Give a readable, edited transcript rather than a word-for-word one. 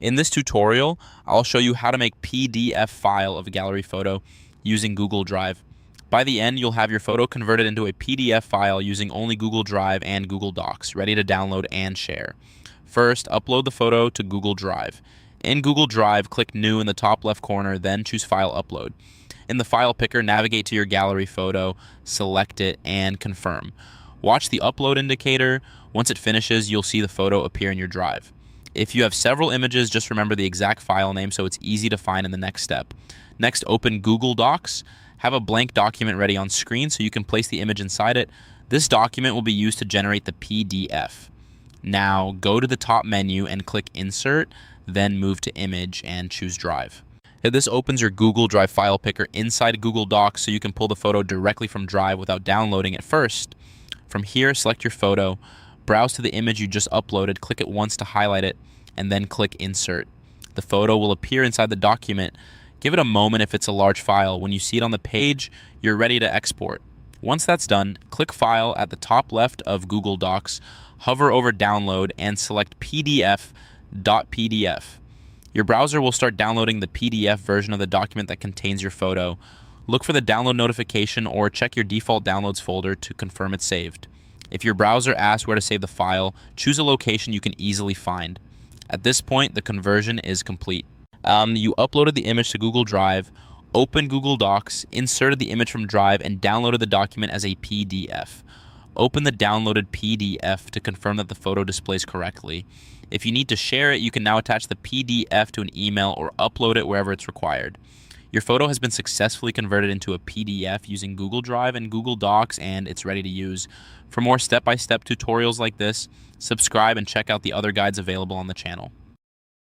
In this tutorial, I'll show you how to make PDF file of a gallery photo using Google Drive. By the end, you'll have your photo converted into a PDF file using only Google Drive and Google Docs, ready to download and share. First, upload the photo to Google Drive. In Google Drive, click New in the top left corner, then choose File Upload. In the file picker, navigate to your gallery photo, select it, and confirm. Watch the upload indicator. Once it finishes, you'll see the photo appear in your drive. If you have several images, just remember the exact file name so it's easy to find in the next step. Next, open Google Docs. Have a blank document ready on screen so you can place the image inside it. This document will be used to generate the PDF. Now, go to the top menu and click Insert, then move to Image and choose Drive. This opens your Google Drive file picker inside Google Docs so you can pull the photo directly from Drive without downloading it first. From here, select your photo, browse to the image you just uploaded, click it once to highlight it, and then click Insert. The photo will appear inside the document. Give it a moment if it's a large file. When you see it on the page, you're ready to export. Once that's done, click File at the top left of Google Docs, hover over Download, and select PDF.pdf. Your browser will start downloading the PDF version of the document that contains your photo. Look for the download notification or check your default downloads folder to confirm it's saved. If your browser asks where to save the file, choose a location you can easily find. At this point, the conversion is complete. You uploaded the image to Google Drive, opened Google Docs, inserted the image from Drive, and downloaded the document as a PDF. Open the downloaded PDF to confirm that the photo displays correctly. If you need to share it, you can now attach the PDF to an email or upload it wherever it's required. Your photo has been successfully converted into a PDF using Google Drive and Google Docs, and it's ready to use. For more step-by-step tutorials like this, subscribe and check out the other guides available on the channel.